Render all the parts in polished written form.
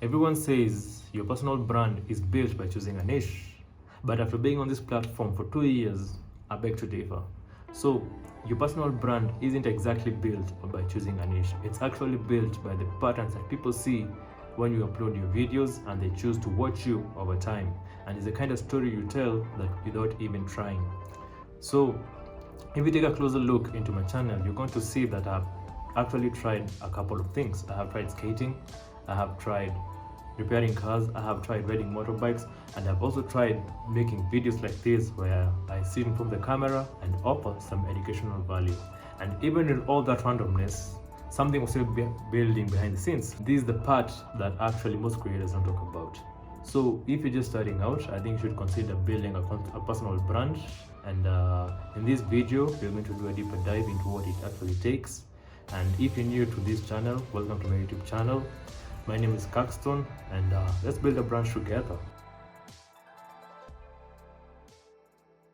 Everyone says your personal brand is built by choosing a niche, but after being on this platform for 2 years, I beg to differ. So, your personal brand isn't exactly built by choosing a niche, it's actually built by the patterns that people see when you upload your videos and they choose to watch you over time. And it's the kind of story you tell that without even trying. So, if you take a closer look into my channel, you're going to see that I've actually tried a couple of things. I have tried skating, I have tried repairing cars, I have tried riding motorbikes, and I've also tried making videos like this where I sit in front of the camera and offer some educational value. And even with all that randomness, something was still building behind the scenes. This is the part that actually most creators don't talk about. So if you're just starting out, I think you should consider building a personal brand. And in this video, we're going to do a deeper dive into what it actually takes. And if you're new to this channel, welcome to my YouTube channel. My name is Caxton, and let's build a brand together.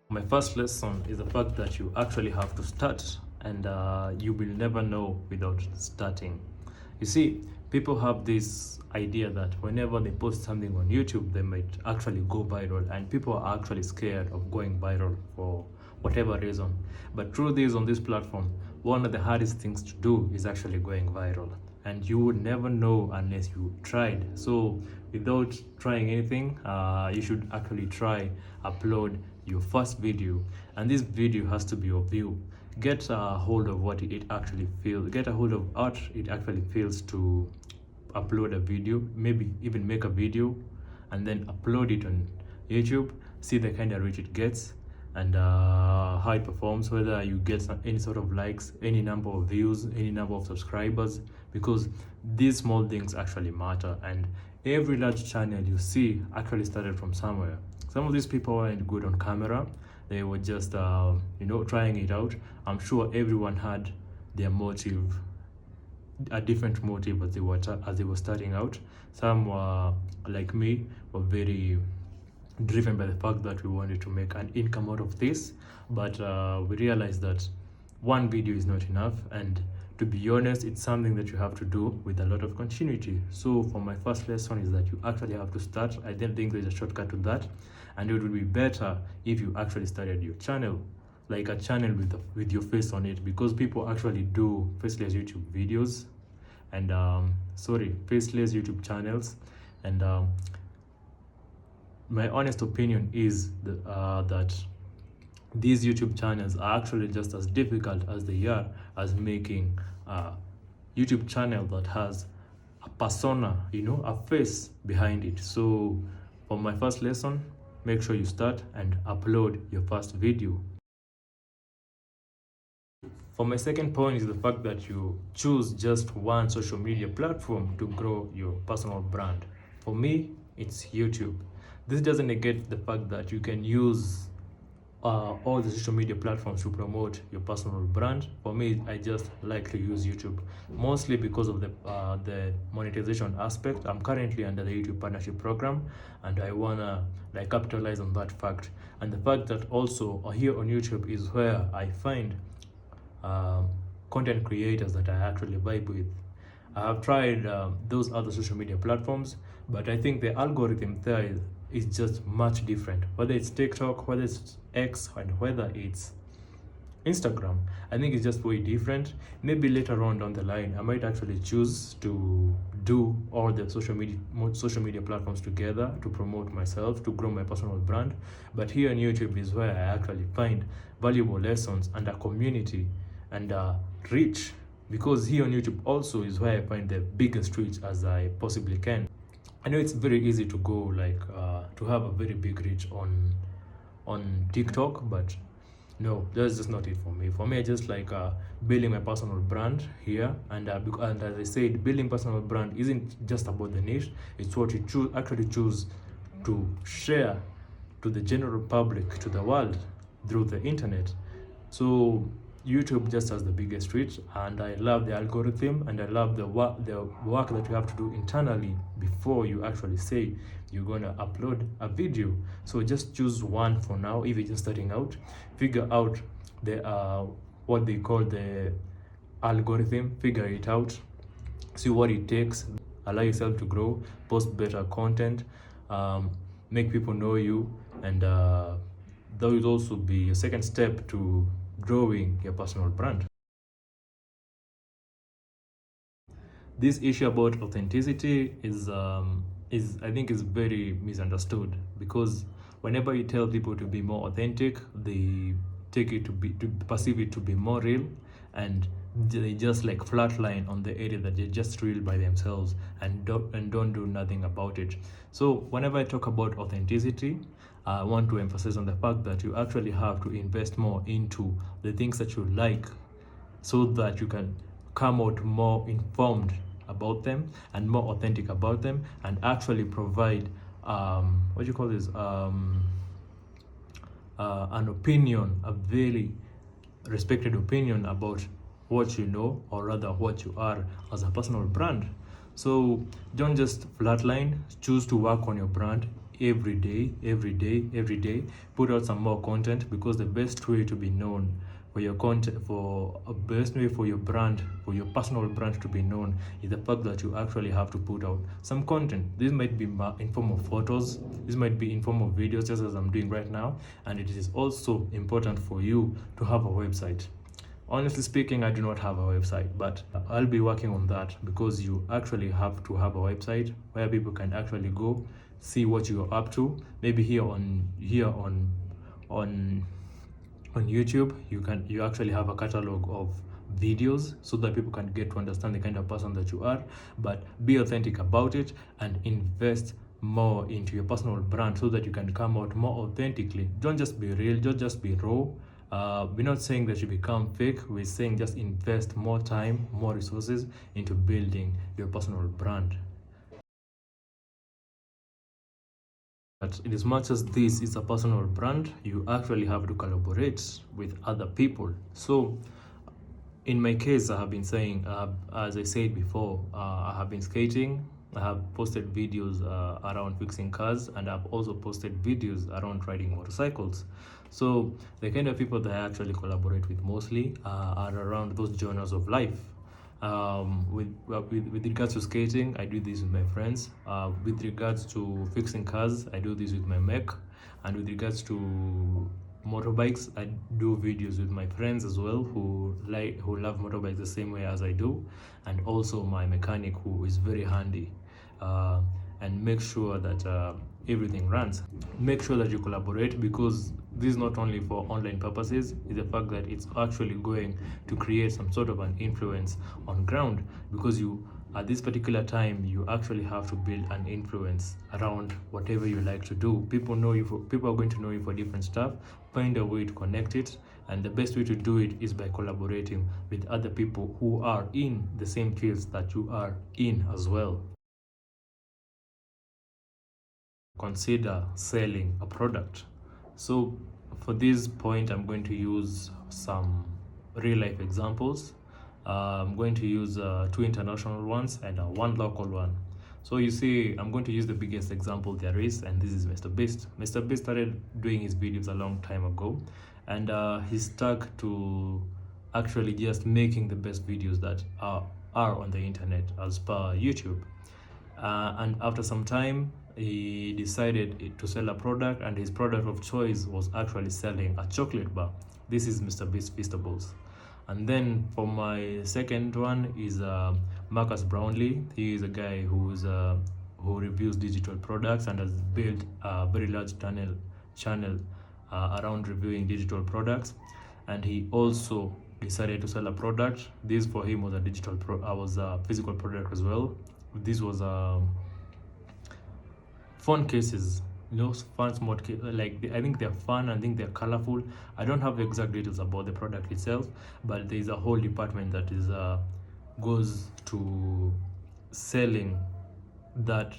My first lesson is the fact that you actually have to start, and you will never know without starting. You see, people have this idea that whenever they post something on YouTube, they might actually go viral, and people are actually scared of going viral for whatever reason. But truth is, on this platform, one of the hardest things to do is actually going viral, and you would never know unless you tried. So without trying anything, you should actually try upload your first video, and this video has to be of you. Get a hold of what it actually feels, get a hold of what it actually feels to upload a video, maybe even make a video and then upload it on YouTube, see the kind of reach it gets, and how it performs, whether you get any sort of likes, any number of views, any number of subscribers, because these small things actually matter. And every large channel you see actually started from somewhere. Some of these people weren't good on camera, they were just trying it out. I'm sure everyone had their motive, a different motive as they were starting out. Some were like me, were very driven by the fact that we wanted to make an income out of this, but we realized that one video is not enough, and to be honest, it's something that you have to do with a lot of continuity. So for my first lesson is that you actually have to start. I don't think there's a shortcut to that, and it would be better if you actually started your channel, like a channel with your face on it, because people actually do faceless YouTube videos and faceless YouTube channels. And my honest opinion is that these YouTube channels are actually just as difficult as they are as making a YouTube channel that has a persona, a face behind it. So for my first lesson, make sure you start and upload your first video. For my second point is the fact that you choose just one social media platform to grow your personal brand. For me, it's YouTube. This doesn't negate the fact that you can use all the social media platforms to promote your personal brand. For me, I just like to use YouTube, mostly because of the monetization aspect. I'm currently under the YouTube partnership program, and I wanna capitalize on that fact. And the fact that also here on YouTube is where I find content creators that I actually vibe with. I have tried those other social media platforms, but I think the algorithm there is just much different. Whether it's TikTok, whether it's X, and whether it's Instagram, I think it's just way different. Maybe later on down the line, I might actually choose to do all the social media platforms together to promote myself, to grow my personal brand. But here on YouTube is where I actually find valuable lessons and a community and reach, because here on YouTube also is where I find the biggest reach as I possibly can. I know it's very easy to go to have a very big reach on TikTok, but no, that's just not it for me. For me, I just like building my personal brand here, and as I said, building personal brand isn't just about the niche. It's what you actually choose to share to the general public, to the world, through the internet. So YouTube just has the biggest reach, and I love the algorithm, and I love the work that you have to do internally before you actually say you're gonna upload a video. So just choose one for now. If you're just starting out, figure out the what they call the algorithm, figure it out, see what it takes, allow yourself to grow, post better content, make people know you, and that will also be your second step to growing your personal brand. This issue about authenticity is I think is very misunderstood, because whenever you tell people to be more authentic, they take it to perceive it to be more real, and they just like flatline on the area that they're just real by themselves and don't do nothing about it. So whenever I talk about authenticity, I want to emphasize on the fact that you actually have to invest more into the things that you like, so that you can come out more informed about them and more authentic about them, and actually provide what do you call this, an opinion, a very respected opinion about what you know, or rather what you are as a personal brand. So don't just flatline, choose to work on your brand every day, every day, every day. Put out some more content, because the best way to be known for your content, for a best way for your brand, for your personal brand to be known, is the fact that you actually have to put out some content. This might be in form of photos, this might be in form of videos, just as I'm doing right now. And it is also important for you to have a website. Honestly speaking, I do not have a website, but I'll be working on that, because you actually have to have a website where people can actually go see what you're up to. Maybe here on YouTube, you actually have a catalog of videos, so that people can get to understand the kind of person that you are. But be authentic about it, and invest more into your personal brand, so that you can come out more authentically. Don't just be real, don't just be raw. We're not saying that you become fake, we're saying just invest more time, more resources into building your personal brand. But in as much as this is a personal brand, you actually have to collaborate with other people. So in my case, I have been saying, as I said before, I have been skating. I have posted videos around fixing cars, and I've also posted videos around riding motorcycles. So the kind of people that I actually collaborate with mostly are around those genres of life. With regards to skating, I do this with my friends. With regards to fixing cars, I do this with my mech. And with regards to motorbikes, I do videos with my friends as well, who love motorbikes the same way as I do, and also my mechanic, who is very handy and make sure that everything runs. Make sure that you collaborate, because this is not only for online purposes, it's the fact that it's actually going to create some sort of an influence on ground, because you at this particular time you actually have to build an influence around whatever you like to do. People are going to know you for different stuff. Find a way to connect it, and the best way to do it is by collaborating with other people who are in the same fields that you are in as well. Consider selling a product. So for this point, I'm going to use some real life examples. I'm going to use 2 international ones and one local one. So you see, I'm going to use the biggest example there is, and this is Mr. Beast. Mr. Beast started doing his videos a long time ago, and he stuck to actually just making the best videos that are on the internet as per YouTube. And after some time, he decided to sell a product, and his product of choice was actually selling a chocolate bar. This is Mr. Beast Feastables. And then for my second one is Marcus Brownlee. He is a guy who reviews digital products and has built a very large channel around reviewing digital products. And he also decided to sell a product. This for him was a physical product as well. This was phone cases, fun smart cases. I think they're fun, I think they're colorful. I don't have the exact details about the product itself, but there's a whole department that is goes to selling that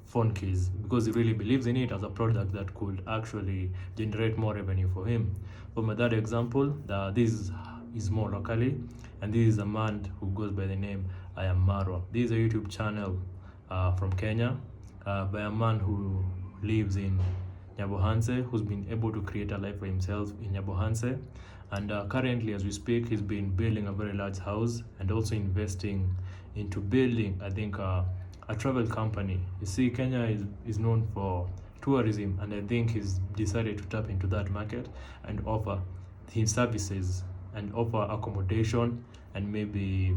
phone case, because he really believes in it as a product that could actually generate more revenue for him. For my third example, this is more locally, and this is a man who goes by the name I Am Marwa. This is a YouTube channel from Kenya by a man who lives in Nyabohanse, who's been able to create a life for himself in Nyabohanse. And currently, as we speak, he's been building a very large house and also investing into building, I think, a travel company. You see, Kenya is known for tourism, and I think he's decided to tap into that market and offer his services and offer accommodation and maybe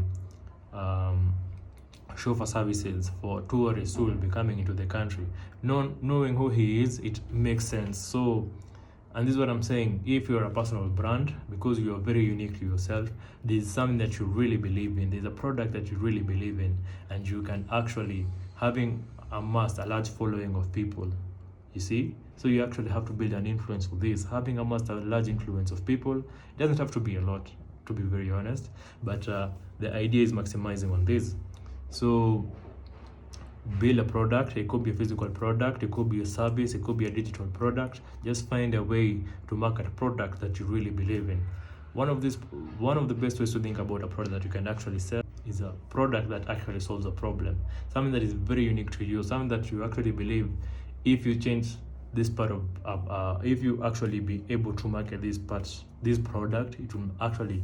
chauffeur services for tourists who will be coming into the country. Knowing who he is, it makes sense. So, and this is what I'm saying, if you're a personal brand, because you are very unique to yourself, there's something that you really believe in, there's a product that you really believe in, and you can actually having amassed a large following of people, you see. So you actually have to build an influence for this. Having amassed a large influence of people, it doesn't have to be a lot, to be very honest, but the idea is maximizing on this. So build a product. It could be a physical product, it could be a service, it could be a digital product. Just find a way to market a product that you really believe in. One of the best ways to think about a product that you can actually sell is a product that actually solves a problem, something that is very unique to you, something that you actually believe if you change this part of if you actually be able to market this product, it will actually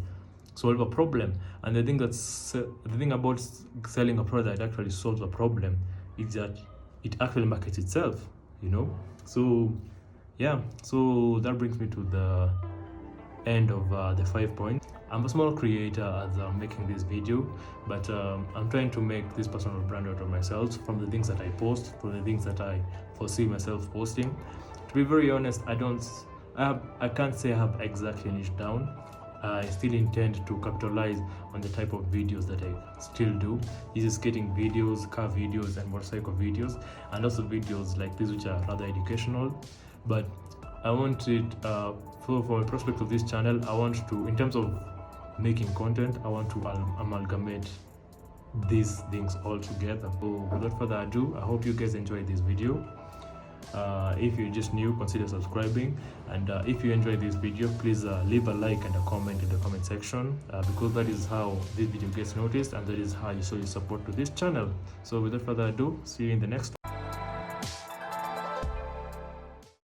solve a problem. And the thing about selling a product that actually solves a problem is that it actually markets itself, you know. So yeah, so that brings me to the end of the 5 points. I'm a small creator as I'm making this video, but I'm trying to make this personal brand out of myself from the things that I post, from the things that I foresee myself posting. To be very honest, I can't say I have exactly niched down. I still intend to capitalize on the type of videos that I still do. This is skating videos, car videos, and motorcycle videos, and also videos like this which are rather educational. But I want it, for the prospect of this channel, I want to, in terms of making content, I want to amalgamate these things all together. So without further ado, I hope you guys enjoyed this video. If you're just new, consider subscribing, and if you enjoyed this video, please leave a like and a comment in the comment section, because that is how this video gets noticed, and that is how you show your support to this channel. So without further ado, see you in the next one.